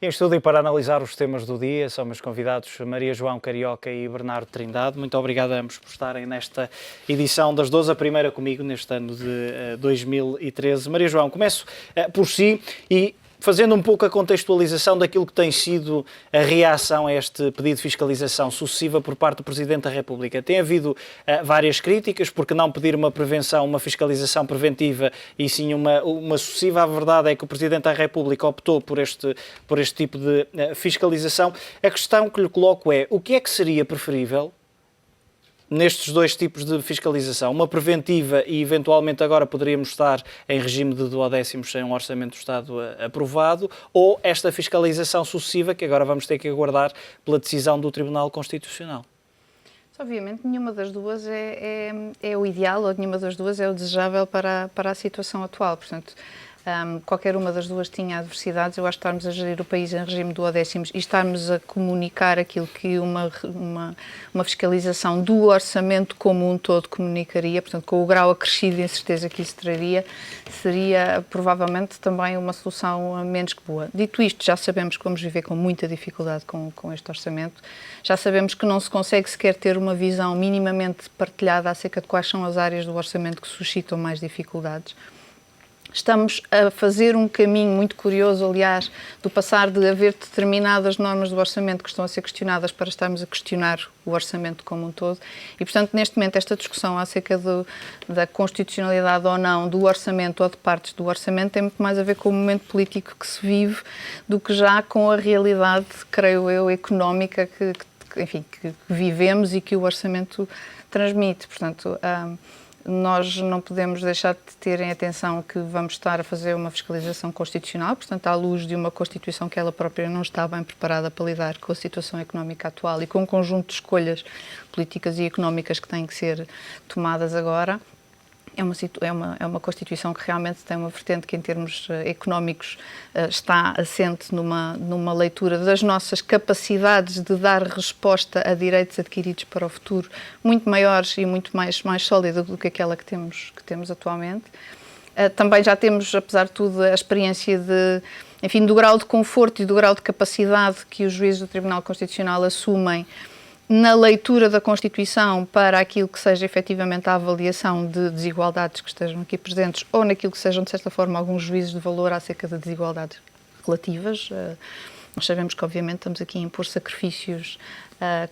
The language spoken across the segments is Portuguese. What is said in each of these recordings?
Em estúdio para analisar os temas do dia são meus convidados Maria João Carioca e Bernardo Trindade. Muito obrigado a ambos por estarem nesta edição das 12, a primeira comigo neste ano de 2013. Maria João, começo por si e fazendo um pouco a contextualização daquilo que tem sido a reação a este pedido de fiscalização sucessiva por parte do Presidente da República. Tem havido várias críticas, porque não pedir uma prevenção, uma fiscalização preventiva e sim uma sucessiva. A verdade é que o Presidente da República optou por este tipo de fiscalização. A questão que lhe coloco é, o que é que seria preferível nestes dois tipos de fiscalização? Uma preventiva e, eventualmente, agora poderíamos estar em regime de duodécimos sem um orçamento do Estado aprovado, ou esta fiscalização sucessiva que agora vamos ter que aguardar pela decisão do Tribunal Constitucional? Obviamente, nenhuma das duas é o ideal, ou nenhuma das duas é o desejável para a situação atual. Portanto, qualquer uma das duas tinha adversidades. Eu acho que estarmos a gerir o país em regime de duodécimos e estarmos a comunicar aquilo que uma fiscalização do orçamento como um todo comunicaria, portanto, com o grau acrescido de incerteza que isso traria, seria provavelmente também uma solução menos que boa. Dito isto, já sabemos que vamos viver com muita dificuldade com este orçamento, já sabemos que não se consegue sequer ter uma visão minimamente partilhada acerca de quais são as áreas do orçamento que suscitam mais dificuldades. Estamos a fazer um caminho muito curioso, aliás, do passar de haver determinadas normas do orçamento que estão a ser questionadas para estarmos a questionar o orçamento como um todo. E, portanto, neste momento, esta discussão acerca da constitucionalidade ou não do orçamento ou de partes do orçamento tem muito mais a ver com o momento político que se vive do que já com a realidade, creio eu, económica que vivemos e que o orçamento transmite. Portanto, nós não podemos deixar de ter em atenção que vamos estar a fazer uma fiscalização constitucional, portanto, à luz de uma Constituição que ela própria não está bem preparada para lidar com a situação económica atual e com um conjunto de escolhas políticas e económicas que têm que ser tomadas agora. É uma Constituição que realmente tem uma vertente que, em termos económicos, está assente numa leitura das nossas capacidades de dar resposta a direitos adquiridos para o futuro muito maiores e muito mais sólida do que aquela que temos atualmente. Também já temos, apesar de tudo, a experiência do grau de conforto e do grau de capacidade que os juízes do Tribunal Constitucional assumem na leitura da Constituição para aquilo que seja efetivamente a avaliação de desigualdades que estejam aqui presentes ou naquilo que sejam, de certa forma, alguns juízos de valor acerca de desigualdades relativas. Nós sabemos que, obviamente, estamos aqui a impor sacrifícios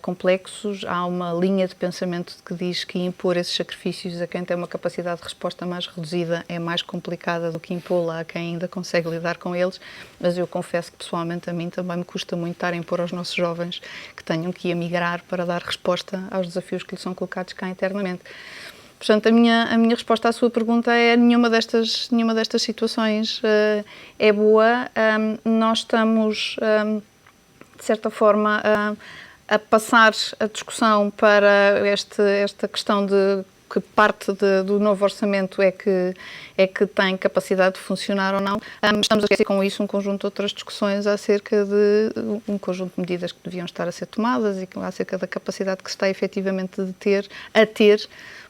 complexos. Há uma linha de pensamento que diz que impor esses sacrifícios a quem tem uma capacidade de resposta mais reduzida é mais complicada do que impô-la a quem ainda consegue lidar com eles, mas eu confesso que, pessoalmente, a mim também me custa muito estar a impor aos nossos jovens que tenham que emigrar para dar resposta aos desafios que lhes são colocados cá internamente. Portanto, a minha resposta à sua pergunta é nenhuma destas situações é boa. Nós estamos, de certa forma, a passar a discussão para esta questão de que parte do novo orçamento é que tem capacidade de funcionar ou não. Estamos a esquecer com isso um conjunto de outras discussões acerca de um conjunto de medidas que deviam estar a ser tomadas e acerca da capacidade que se está efetivamente a ter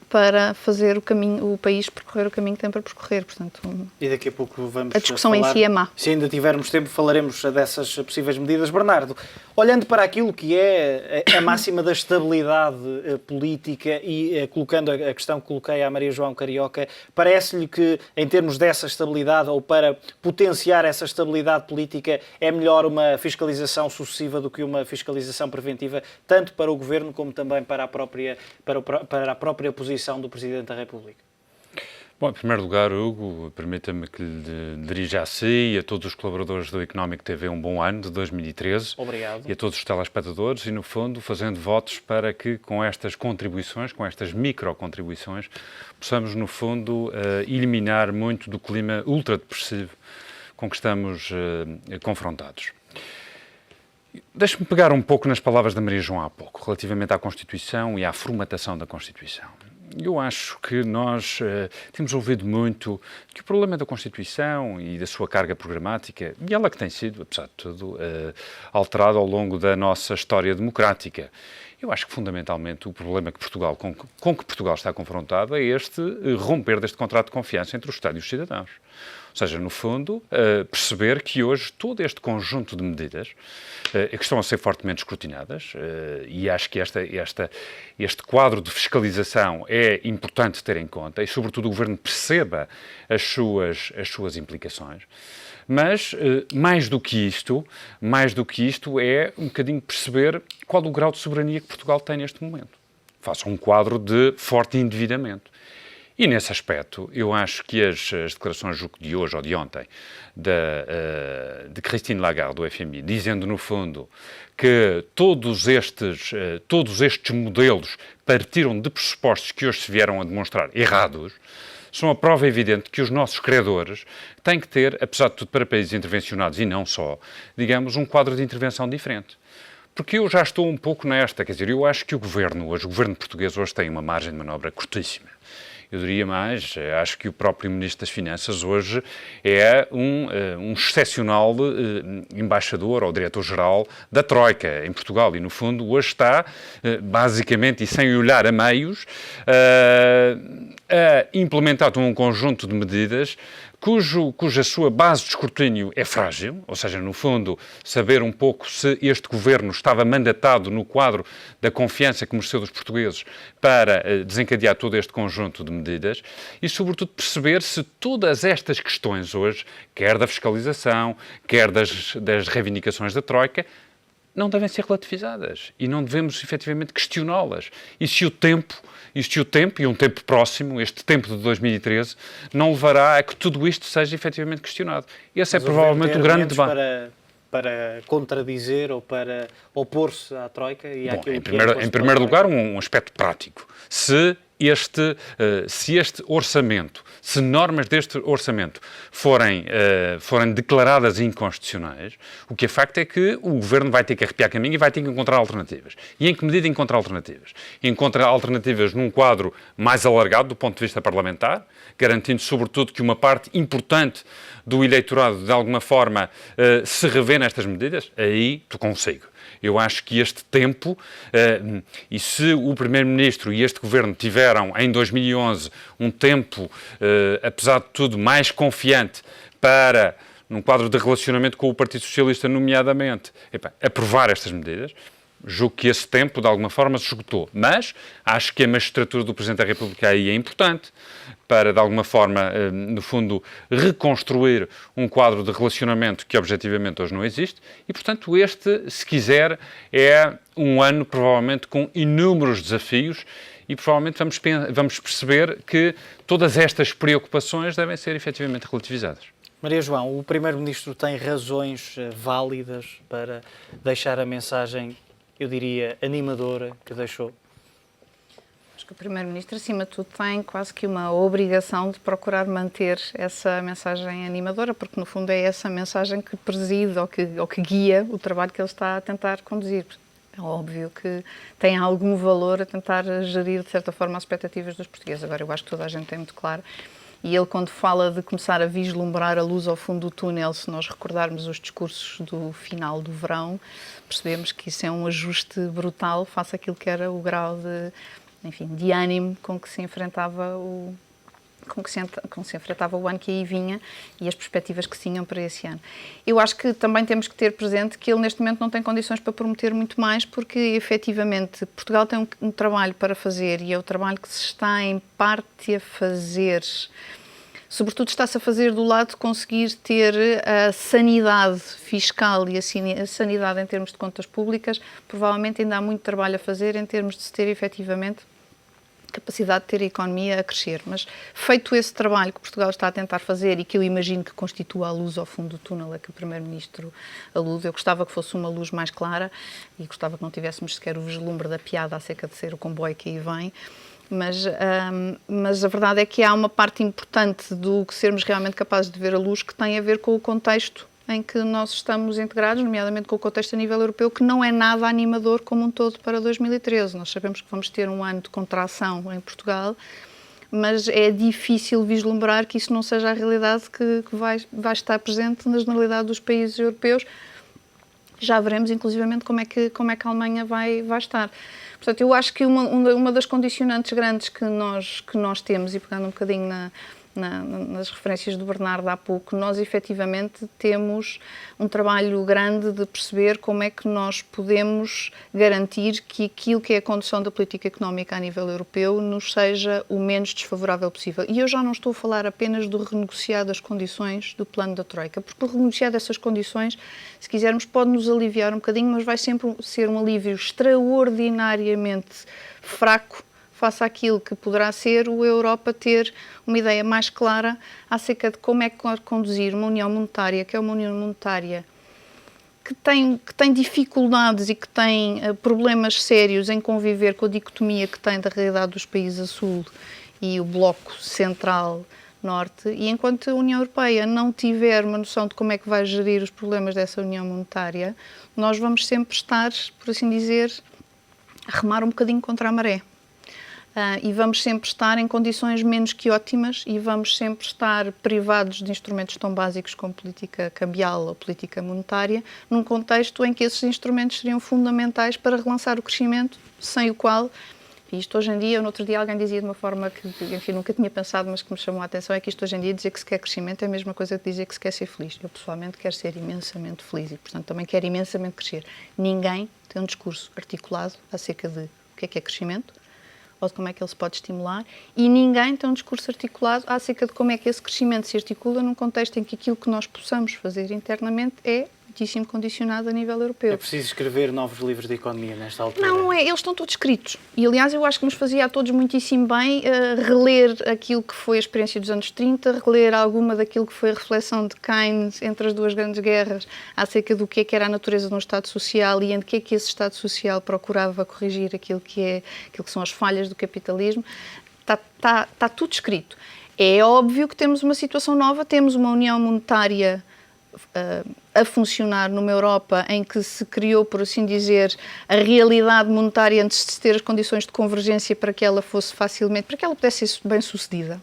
para fazer o país percorrer o caminho que tem para percorrer. Portanto, e daqui a pouco vamos a discussão em si é má. Se ainda tivermos tempo, falaremos dessas possíveis medidas. Bernardo, olhando para aquilo que é a máxima da estabilidade política e colocando a questão que coloquei à Maria João Carioca, parece-lhe que, em termos dessa estabilidade ou para potenciar essa estabilidade política, é melhor uma fiscalização sucessiva do que uma fiscalização preventiva, tanto para o Governo como também para a própria posição do Presidente da República? Bom, em primeiro lugar, Hugo, permita-me que lhe dirija a si e a todos os colaboradores do Económico TV um bom ano de 2013. Obrigado. E a todos os telespectadores e, no fundo, fazendo votos para que com estas contribuições, com estas micro-contribuições, possamos, no fundo, eliminar muito do clima ultra-depressivo com que estamos confrontados. Deixe-me pegar um pouco nas palavras da Maria João há pouco, relativamente à Constituição e à formatação da Constituição. Eu acho que nós temos ouvido muito que o problema da Constituição e da sua carga programática, e ela que tem sido, apesar de tudo, alterada ao longo da nossa história democrática. Eu acho que, fundamentalmente, o problema que com que Portugal está confrontado é este romper deste contrato de confiança entre o Estado e os cidadãos. Ou seja, no fundo, perceber que hoje todo este conjunto de medidas que estão a ser fortemente escrutinadas, e acho que este quadro de fiscalização é importante ter em conta, e sobretudo o Governo perceba as suas implicações. Mas, mais do que isto é um bocadinho perceber qual o grau de soberania que Portugal tem neste momento. Faça um quadro de forte endividamento. E, nesse aspecto, eu acho que as declarações de hoje ou de ontem de Christine Lagarde, do FMI, dizendo, no fundo, que todos estes modelos partiram de pressupostos que hoje se vieram a demonstrar errados, são a prova evidente que os nossos credores têm que ter, apesar de tudo para países intervencionados e não só, digamos, um quadro de intervenção diferente. Porque eu já estou um pouco nesta, quer dizer, eu acho que o governo português hoje tem uma margem de manobra curtíssima. Eu diria mais, acho que o próprio Ministro das Finanças hoje é um excepcional embaixador ou diretor-geral da Troika em Portugal e, no fundo, hoje está, basicamente, e sem olhar a meios, a implementar um conjunto de medidas cuja sua base de escrutínio é frágil, ou seja, no fundo, saber um pouco se este governo estava mandatado no quadro da confiança que mereceu dos portugueses para desencadear todo este conjunto de medidas e, sobretudo, perceber se todas estas questões hoje, quer da fiscalização, quer das reivindicações da Troika, não devem ser relativizadas e não devemos, efetivamente, questioná-las. E se o tempo, e um tempo próximo, este tempo de 2013, não levará a que tudo isto seja efetivamente questionado. Esse é provavelmente o grande debate. Para contradizer ou para opor-se à Troika e àquilo em primeiro lugar, um aspecto prático. Se este orçamento, se normas deste orçamento forem declaradas inconstitucionais, o que é facto é que o Governo vai ter que arrepiar caminho e vai ter que encontrar alternativas. E em que medida encontra alternativas? Encontra alternativas num quadro mais alargado do ponto de vista parlamentar, garantindo sobretudo que uma parte importante do eleitorado, de alguma forma, se revê nestas medidas? Aí tu consigo. Eu acho que este tempo, e se o Primeiro-Ministro e este Governo tiveram em 2011 um tempo, apesar de tudo, mais confiante para, num quadro de relacionamento com o Partido Socialista, nomeadamente, aprovar estas medidas, julgo que esse tempo, de alguma forma, se esgotou. Mas acho que a magistratura do Presidente da República aí é importante para, de alguma forma, no fundo, reconstruir um quadro de relacionamento que, objetivamente, hoje não existe. E, portanto, este, se quiser, é um ano, provavelmente, com inúmeros desafios e, provavelmente, vamos perceber que todas estas preocupações devem ser, efetivamente, relativizadas. Maria João, o Primeiro-Ministro tem razões válidas para deixar a mensagem, eu diria, animadora que deixou? Acho que o Primeiro-Ministro, acima de tudo, tem quase que uma obrigação de procurar manter essa mensagem animadora, porque, no fundo, é essa mensagem que preside ou que guia o trabalho que ele está a tentar conduzir. É óbvio que tem algum valor a tentar gerir, de certa forma, as expectativas dos portugueses. Agora, eu acho que toda a gente tem muito claro. E ele, quando fala de começar a vislumbrar a luz ao fundo do túnel, se nós recordarmos os discursos do final do verão, percebemos que isso é um ajuste brutal face àquilo que era o grau de ânimo com que se enfrentava o ano que aí vinha e as perspectivas que se tinham para esse ano. Eu acho que também temos que ter presente que ele neste momento não tem condições para prometer muito mais, porque efetivamente Portugal tem um trabalho para fazer e é o trabalho que se está em parte a fazer. Sobretudo está-se a fazer do lado de conseguir ter a sanidade fiscal e a sanidade em termos de contas públicas. Provavelmente ainda há muito trabalho a fazer em termos de se ter efetivamente capacidade de ter a economia a crescer. Mas feito esse trabalho que Portugal está a tentar fazer e que eu imagino que constitua a luz ao fundo do túnel a que o Primeiro-Ministro alude, eu gostava que fosse uma luz mais clara e gostava que não tivéssemos sequer o vislumbre da piada acerca de ser o comboio que aí vem. Mas a verdade é que há uma parte importante do que sermos realmente capazes de ver a luz que tem a ver com o contexto em que nós estamos integrados, nomeadamente com o contexto a nível europeu, que não é nada animador como um todo para 2013. Nós sabemos que vamos ter um ano de contração em Portugal, mas é difícil vislumbrar que isso não seja a realidade que vai estar presente na generalidade dos países europeus. Já veremos, inclusivamente, como é que a Alemanha vai estar. Portanto, eu acho que uma das condicionantes grandes que nós temos, e pegando um bocadinho nas referências do Bernardo há pouco, nós efetivamente temos um trabalho grande de perceber como é que nós podemos garantir que aquilo que é a condução da política económica a nível europeu nos seja o menos desfavorável possível. E eu já não estou a falar apenas do renegociar das condições do plano da Troika, porque o renegociar dessas condições, se quisermos, pode nos aliviar um bocadinho, mas vai sempre ser um alívio extraordinariamente fraco face àquilo que poderá ser a Europa ter uma ideia mais clara acerca de como é que conduzir uma união monetária, que é uma união monetária que tem dificuldades e que tem problemas sérios em conviver com a dicotomia que tem da realidade dos países a sul e o bloco central norte, e enquanto a União Europeia não tiver uma noção de como é que vai gerir os problemas dessa união monetária, nós vamos sempre estar, por assim dizer, a remar um bocadinho contra a maré. E vamos sempre estar em condições menos que ótimas e vamos sempre estar privados de instrumentos tão básicos como política cambial ou política monetária, num contexto em que esses instrumentos seriam fundamentais para relançar o crescimento, sem o qual, e isto hoje em dia, no outro dia alguém dizia de uma forma que, enfim, nunca tinha pensado, mas que me chamou a atenção, é que isto hoje em dia dizer que se quer crescimento é a mesma coisa que dizer que se quer ser feliz. Eu pessoalmente quero ser imensamente feliz e, portanto, também quero imensamente crescer. Ninguém tem um discurso articulado acerca de o que é crescimento, ou de como é que ele se pode estimular, e ninguém tem um discurso articulado acerca de como é que esse crescimento se articula num contexto em que aquilo que nós possamos fazer internamente é muitíssimo condicionado a nível europeu. É preciso escrever novos livros de economia nesta altura? Não é, eles estão todos escritos. E, aliás, eu acho que nos fazia a todos muitíssimo bem reler aquilo que foi a experiência dos anos 30, reler alguma daquilo que foi a reflexão de Keynes entre as duas grandes guerras acerca do que é que era a natureza de um Estado Social e em que é que esse Estado Social procurava corrigir aquilo que são as falhas do capitalismo. Está tudo escrito. É óbvio que temos uma situação nova, temos uma união monetária a funcionar numa Europa em que se criou, por assim dizer, a realidade monetária antes de se ter as condições de convergência para que ela fosse facilmente, para que ela pudesse ser bem sucedida,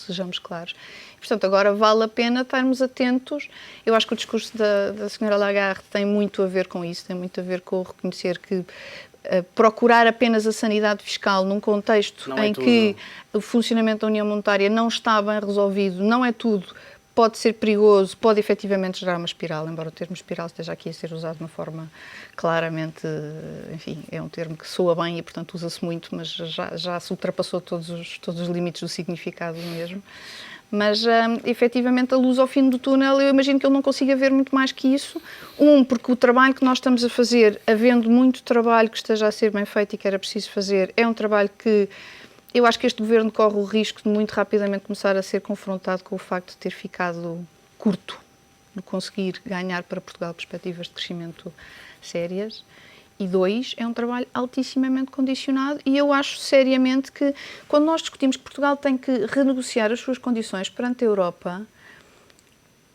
sejamos claros. Portanto, agora vale a pena estarmos atentos. Eu acho que o discurso da senhora Lagarde tem muito a ver com isso, tem muito a ver com reconhecer que procurar apenas a sanidade fiscal num contexto em que o funcionamento da União Monetária não está bem resolvido, não é tudo, pode ser perigoso, pode efetivamente gerar uma espiral, embora o termo espiral esteja aqui a ser usado de uma forma claramente, enfim, é um termo que soa bem e, portanto, usa-se muito, mas já se ultrapassou todos os limites do significado mesmo. Mas, efetivamente, a luz ao fim do túnel, eu imagino que ele não consiga ver muito mais que isso. Porque o trabalho que nós estamos a fazer, havendo muito trabalho que esteja a ser bem feito e que era preciso fazer, é um trabalho que eu acho que este governo corre o risco de muito rapidamente começar a ser confrontado com o facto de ter ficado curto de conseguir ganhar para Portugal perspectivas de crescimento sérias. E 2, é um trabalho altissimamente condicionado e eu acho seriamente que quando nós discutimos que Portugal tem que renegociar as suas condições perante a Europa,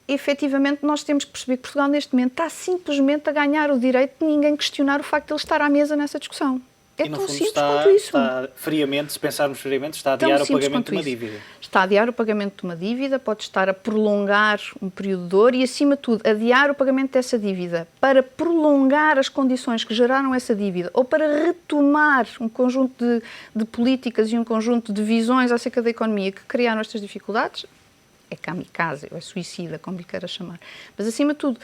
efetivamente nós temos que perceber que Portugal neste momento está simplesmente a ganhar o direito de ninguém questionar o facto de ele estar à mesa nessa discussão. É tão simples quanto isso. Está friamente, se pensarmos friamente, está a adiar o pagamento de uma dívida. Está a adiar o pagamento de uma dívida, pode estar a prolongar um período de dor e, acima de tudo, adiar o pagamento dessa dívida para prolongar as condições que geraram essa dívida ou para retomar um conjunto de políticas e um conjunto de visões acerca da economia que criaram estas dificuldades, é kamikaze, ou é suicida, como lhe queira chamar. Mas, acima de tudo,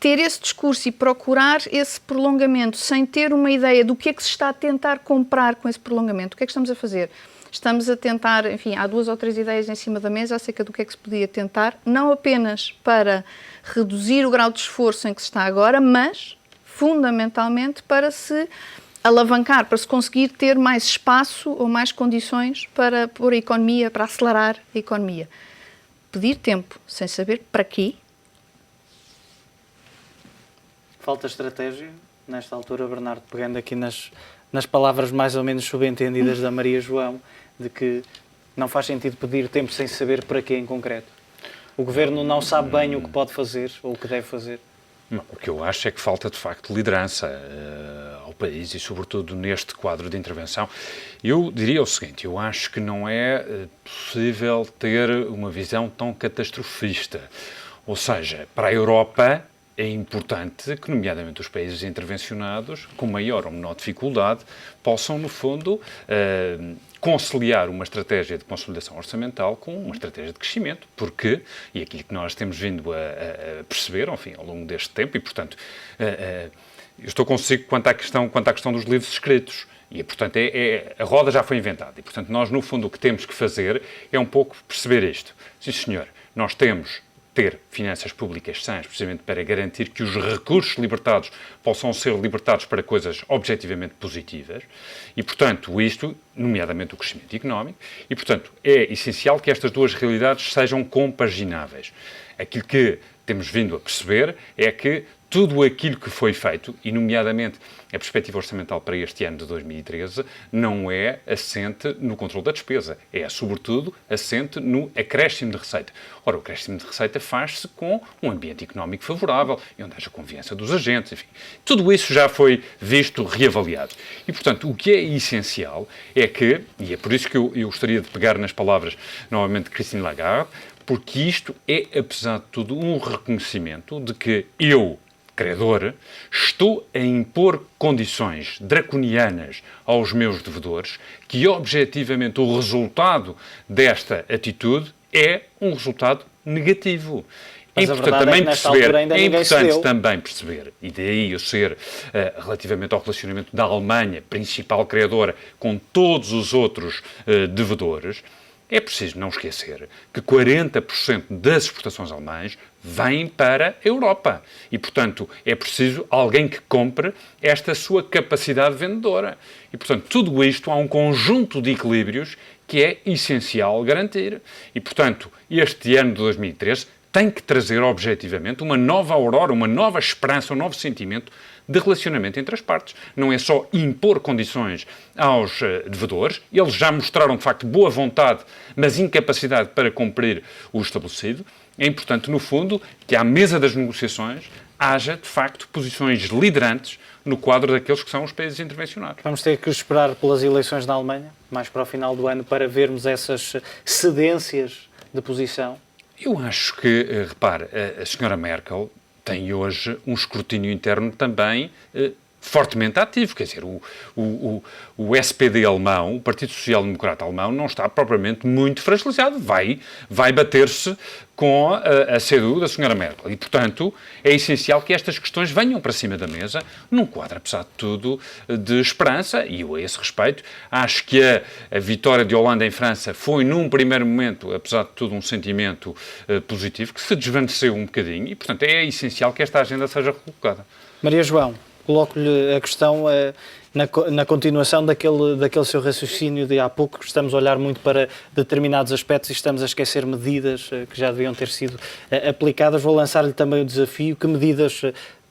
ter esse discurso e procurar esse prolongamento sem ter uma ideia do que é que se está a tentar comprar com esse prolongamento. O que é que estamos a fazer? Estamos a tentar, enfim, há 2 ou 3 ideias em cima da mesa acerca do que é que se podia tentar, não apenas para reduzir o grau de esforço em que se está agora, mas, fundamentalmente, para se alavancar, para se conseguir ter mais espaço ou mais condições para pôr a economia, para acelerar a economia. Pedir tempo sem saber para quê. Falta estratégia, nesta altura, Bernardo, pegando aqui nas palavras mais ou menos subentendidas da Maria João, de que não faz sentido pedir tempo sem saber para quê em concreto. O Governo não sabe bem o que pode fazer ou o que deve fazer. O que eu acho é que falta, de facto, liderança ao país e, sobretudo, neste quadro de intervenção. Eu diria o seguinte, eu acho que não é possível ter uma visão tão catastrofista. Ou seja, para a Europa é importante que, nomeadamente, os países intervencionados, com maior ou menor dificuldade, possam, no fundo, conciliar uma estratégia de consolidação orçamental com uma estratégia de crescimento, porque, e aquilo que nós temos vindo a perceber, enfim, ao longo deste tempo, e portanto, eu estou consigo quanto à questão dos livros escritos. E, portanto, a roda já foi inventada. E, portanto, nós, no fundo, o que temos que fazer é um pouco perceber isto. Sim, senhor, nós temos ter finanças públicas sãs, precisamente para garantir que os recursos libertados possam ser libertados para coisas objetivamente positivas e, portanto, isto, nomeadamente o crescimento económico, e, portanto, é essencial que estas duas realidades sejam compagináveis. Aquilo que temos vindo a perceber é que tudo aquilo que foi feito, e nomeadamente a perspectiva orçamental para este ano de 2013, não é assente no controle da despesa, é, sobretudo, assente no acréscimo de receita. Ora, o acréscimo de receita faz-se com um ambiente económico favorável e onde haja confiança dos agentes, enfim. Tudo isso já foi visto, reavaliado. E, portanto, o que é essencial é que, e é por isso que eu gostaria de pegar nas palavras, novamente, de Christine Lagarde, porque isto é, apesar de tudo, um reconhecimento de que eu, credor, estou a impor condições draconianas aos meus devedores, que objetivamente o resultado desta atitude é um resultado negativo. Mas é importante também perceber, e daí eu ser, relativamente ao relacionamento da Alemanha, principal credora, com todos os outros devedores, é preciso não esquecer que 40% das exportações alemãs vêm para a Europa. E, portanto, é preciso alguém que compre esta sua capacidade vendedora. E, portanto, tudo isto há um conjunto de equilíbrios que é essencial garantir. E, portanto, este ano de 2013 tem que trazer, objetivamente, uma nova aurora, uma nova esperança, um novo sentimento de relacionamento entre as partes. Não é só impor condições aos devedores, eles já mostraram, de facto, boa vontade, mas incapacidade para cumprir o estabelecido. É importante, no fundo, que à mesa das negociações haja, de facto, posições liderantes no quadro daqueles que são os países intervencionados. Vamos ter que esperar pelas eleições na Alemanha, mais para o final do ano, para vermos essas cedências de posição? Eu acho que, repare, a senhora Merkel tem hoje um escrutínio interno também fortemente ativo. Quer dizer, o SPD alemão, o Partido Social Democrata alemão, não está propriamente muito fragilizado. Vai bater-se com a CDU da senhora Merkel. E, portanto, é essencial que estas questões venham para cima da mesa, num quadro, apesar de tudo, de esperança. E eu, a esse respeito, acho que a vitória de Hollande em França foi, num primeiro momento, apesar de tudo, um sentimento positivo, que se desvaneceu um bocadinho. E, portanto, é essencial que esta agenda seja recolocada. Maria João, coloco-lhe a questão na continuação daquele seu raciocínio de há pouco, que estamos a olhar muito para determinados aspectos e estamos a esquecer medidas que já deviam ter sido aplicadas. Vou lançar-lhe também o desafio: que medidas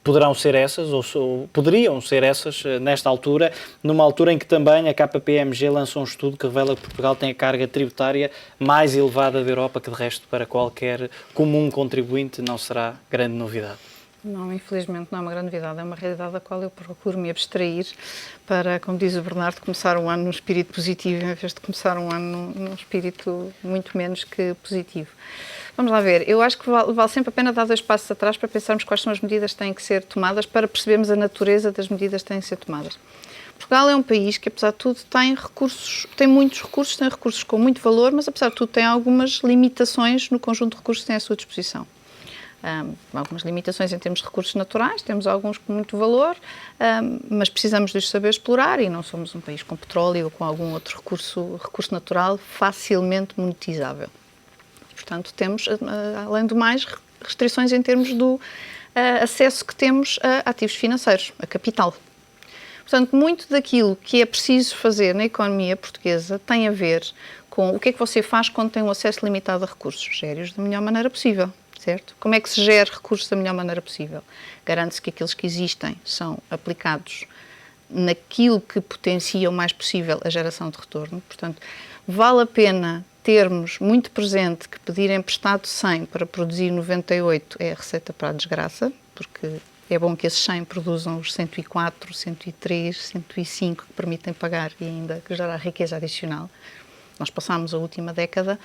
poderão ser essas, ou poderiam ser essas, nesta altura, numa altura em que também a KPMG lançou um estudo que revela que Portugal tem a carga tributária mais elevada da Europa, que de resto para qualquer comum contribuinte não será grande novidade. Não, infelizmente não é uma grande novidade, é uma realidade da qual eu procuro me abstrair para, como diz o Bernardo, começar um ano num espírito positivo, em vez de começar um ano num espírito muito menos que positivo. Vamos lá ver, eu acho que vale sempre a pena dar 2 passos atrás para pensarmos quais são as medidas que têm que ser tomadas, para percebermos a natureza das medidas que têm que ser tomadas. Portugal é um país que, apesar de tudo, tem muitos recursos, tem recursos com muito valor, mas, apesar de tudo, tem algumas limitações no conjunto de recursos que tem à sua disposição. Algumas limitações em termos de recursos naturais, temos alguns com muito valor, mas precisamos de os saber explorar e não somos um país com petróleo ou com algum outro recurso natural facilmente monetizável. Portanto, temos, além do mais, restrições em termos do acesso que temos a ativos financeiros, a capital. Portanto, muito daquilo que é preciso fazer na economia portuguesa tem a ver com o que é que você faz quando tem um acesso limitado a recursos. Gere-os da melhor maneira possível. Certo? Como é que se gera recursos da melhor maneira possível? Garante-se que aqueles que existem são aplicados naquilo que potencia o mais possível a geração de retorno. Portanto, vale a pena termos muito presente que pedir emprestado 100 para produzir 98 é a receita para a desgraça, porque é bom que esses 100 produzam os 104, 103, 105 que permitem pagar e ainda gerar riqueza adicional. Nós passámos a última década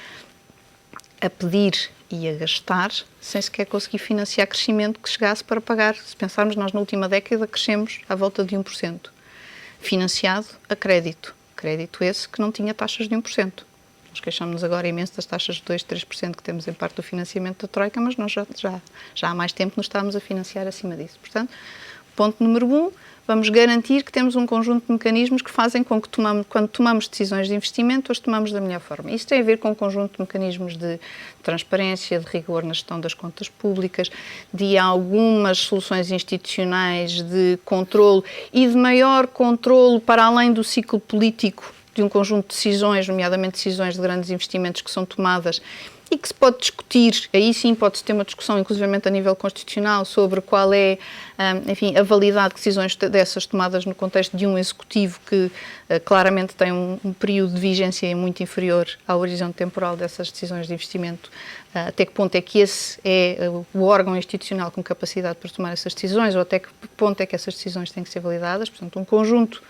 a pedir e a gastar sem sequer conseguir financiar crescimento que chegasse para pagar. Se pensarmos, nós na última década crescemos à volta de 1%, financiado a crédito. Crédito esse que não tinha taxas de 1%. Nós queixamos-nos agora imenso das taxas de 2%, 3% que temos em parte do financiamento da Troika, mas nós já há mais tempo nos estamos a financiar acima disso. Portanto, ponto número 1, vamos garantir que temos um conjunto de mecanismos que fazem com que, quando tomamos decisões de investimento, as tomamos da melhor forma. Isso tem a ver com um conjunto de mecanismos de transparência, de rigor na gestão das contas públicas, de algumas soluções institucionais de controlo e de maior controlo para além do ciclo político de um conjunto de decisões, nomeadamente decisões de grandes investimentos que são tomadas e que se pode discutir, aí sim pode-se ter uma discussão, inclusivamente a nível constitucional, sobre qual é, enfim, a validade de decisões dessas tomadas no contexto de um executivo que claramente tem um período de vigência muito inferior ao horizonte temporal dessas decisões de investimento. Até que ponto é que esse é o órgão institucional com capacidade para tomar essas decisões, ou até que ponto é que essas decisões têm que ser validadas. Portanto, um conjunto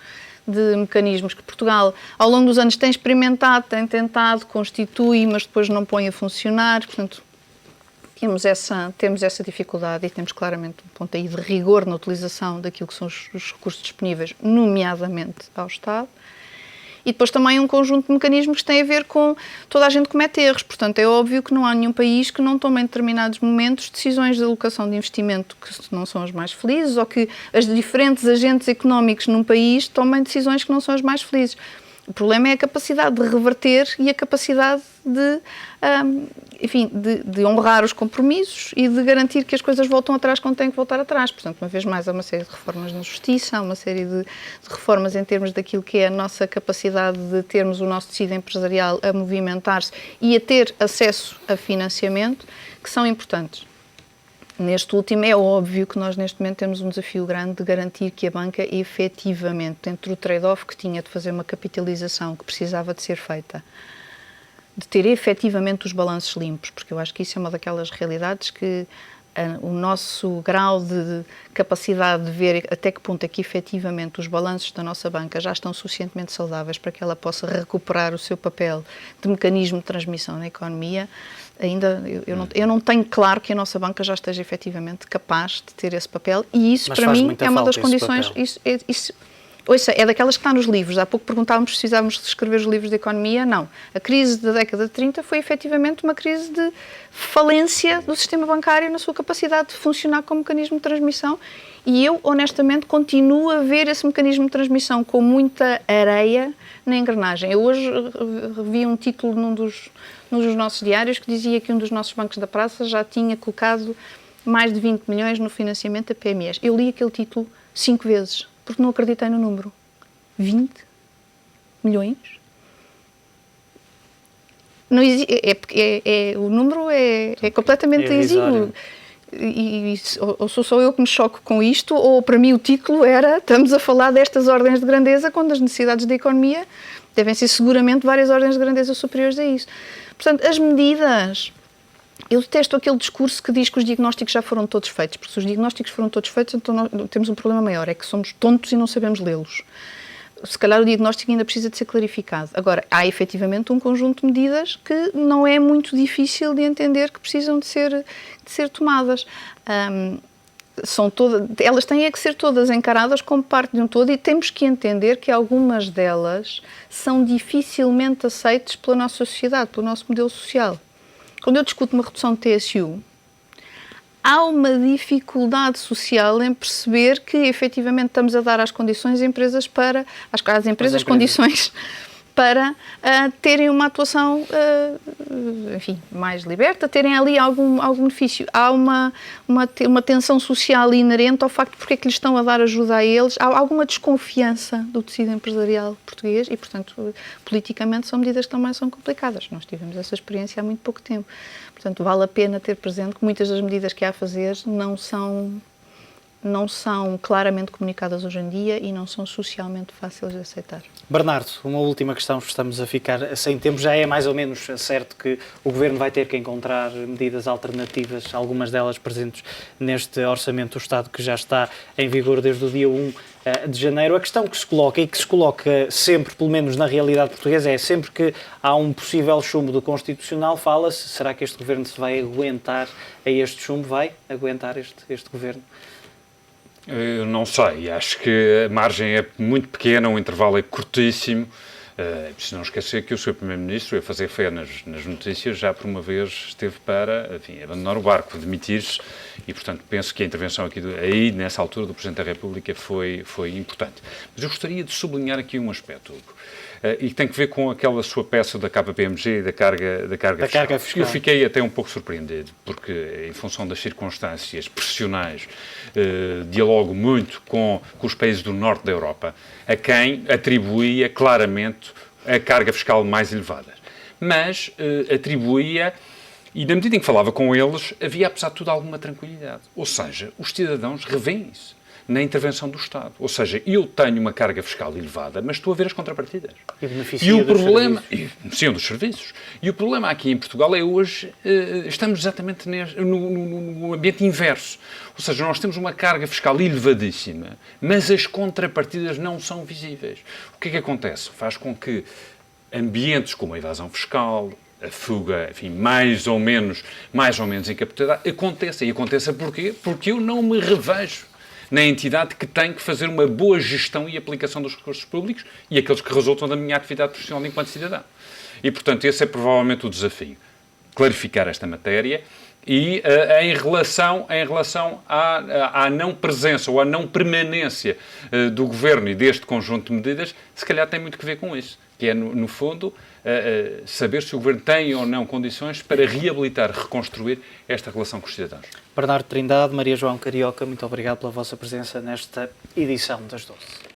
de mecanismos que Portugal, ao longo dos anos, tem experimentado, tem tentado, constitui, mas depois não põe a funcionar. Portanto, temos essa dificuldade e temos claramente um ponto aí de rigor na utilização daquilo que são os recursos disponíveis, nomeadamente ao Estado. E depois também um conjunto de mecanismos que têm a ver com toda a gente comete erros. Portanto, é óbvio que não há nenhum país que não tome em determinados momentos decisões de alocação de investimento que não são as mais felizes, ou que as diferentes agentes económicos num país tomem decisões que não são as mais felizes. O problema é a capacidade de reverter e a capacidade de, enfim, de honrar os compromissos e de garantir que as coisas voltam atrás quando têm que voltar atrás. Portanto, uma vez mais, há uma série de reformas na justiça, há uma série de reformas em termos daquilo que é a nossa capacidade de termos o nosso tecido empresarial a movimentar-se e a ter acesso a financiamento, que são importantes. Neste último, é óbvio que nós neste momento temos um desafio grande de garantir que a banca efetivamente, dentro do trade-off que tinha de fazer uma capitalização que precisava de ser feita, de ter efetivamente os balanços limpos, porque eu acho que isso é uma daquelas realidades que o nosso grau de capacidade de ver até que ponto é que efetivamente os balanços da nossa banca já estão suficientemente saudáveis para que ela possa recuperar o seu papel de mecanismo de transmissão na economia. Ainda eu não tenho claro que a nossa banca já esteja efetivamente capaz de ter esse papel, e isso, mas para mim, é uma das condições. Ouça, é daquelas que está nos livros. Há pouco perguntávamos se precisávamos de escrever os livros de economia. Não. A crise da década de 30 foi efetivamente uma crise de falência do sistema bancário na sua capacidade de funcionar como mecanismo de transmissão, e eu, honestamente, continuo a ver esse mecanismo de transmissão com muita areia na engrenagem. Eu hoje vi um título num dos nossos diários que dizia que um dos nossos bancos da praça já tinha colocado mais de 20 milhões no financiamento a PMEs. Eu li aquele título 5 vezes, porque não acreditei no número. 20 milhões? Não o número é completamente exíguo. Ou sou só eu que me choco com isto, ou para mim o título era: estamos a falar destas ordens de grandeza quando as necessidades da economia devem ser seguramente várias ordens de grandeza superiores a isso. Portanto, as medidas... Eu detesto aquele discurso que diz que os diagnósticos já foram todos feitos, porque se os diagnósticos foram todos feitos, então nós temos um problema maior, é que somos tontos e não sabemos lê-los. Se calhar o diagnóstico ainda precisa de ser clarificado. Agora, há efetivamente um conjunto de medidas que não é muito difícil de entender que precisam de ser tomadas. Elas têm que ser todas encaradas como parte de um todo, e temos que entender que algumas delas são dificilmente aceites pela nossa sociedade, pelo nosso modelo social. Quando eu discuto uma redução de TSU, há uma dificuldade social em perceber que efetivamente estamos a dar às empresas condições para terem uma atuação, enfim, mais liberta, terem ali algum benefício. Há uma tensão social inerente ao facto de porque é que lhes estão a dar ajuda a eles. Há alguma desconfiança do tecido empresarial português e, portanto, politicamente são medidas que também são complicadas. Nós tivemos essa experiência há muito pouco tempo. Portanto, vale a pena ter presente que muitas das medidas que há a fazer não são claramente comunicadas hoje em dia e não são socialmente fáceis de aceitar. Bernardo, uma última questão, estamos a ficar sem tempo. Já é mais ou menos certo que o Governo vai ter que encontrar medidas alternativas, algumas delas presentes neste Orçamento do Estado que já está em vigor desde o dia 1 de janeiro. A questão que se coloca e que se coloca sempre, pelo menos na realidade portuguesa, é sempre que há um possível chumbo do Constitucional, fala-se, será que este Governo se vai aguentar a este chumbo? Vai aguentar este Governo? Eu não sei, acho que a margem é muito pequena, o intervalo é curtíssimo. É preciso não esquecer que o Sr. Primeiro-Ministro, a fazer fé nas notícias, já por uma vez esteve para, enfim, abandonar o barco, demitir-se, e, portanto, penso que a intervenção aqui, aí, nessa altura, do Presidente da República foi importante. Mas eu gostaria de sublinhar aqui um aspecto, Hugo, e que tem que ver com aquela sua peça da KPMG e da carga fiscal. Eu fiquei até um pouco surpreendido, porque, em função das circunstâncias pressionais, dialogo muito com os países do norte da Europa, a quem atribuía claramente a carga fiscal mais elevada. Mas atribuía, e na medida em que falava com eles, havia, apesar de tudo, alguma tranquilidade. Ou seja, os cidadãos revêem isso na intervenção do Estado. Ou seja, eu tenho uma carga fiscal elevada, mas estou a ver as contrapartidas. E o problema... Sim, dos serviços. E o problema aqui em Portugal é hoje, estamos exatamente no ambiente inverso. Ou seja, nós temos uma carga fiscal elevadíssima, mas as contrapartidas não são visíveis. O que é que acontece? Faz com que ambientes como a evasão fiscal, a fuga, enfim, mais ou menos encapacidade, aconteça. E aconteça porquê? Porque eu não me revejo na entidade que tem que fazer uma boa gestão e aplicação dos recursos públicos e aqueles que resultam da minha atividade profissional enquanto cidadão. E, portanto, esse é provavelmente o desafio. Clarificar esta matéria e em relação à não presença ou à não permanência do Governo e deste conjunto de medidas, se calhar tem muito que ver com isso, que é, no fundo, saber se o Governo tem ou não condições para reabilitar, reconstruir esta relação com os cidadãos. Bernardo Trindade, Maria João Carioca, muito obrigado pela vossa presença nesta edição das 12.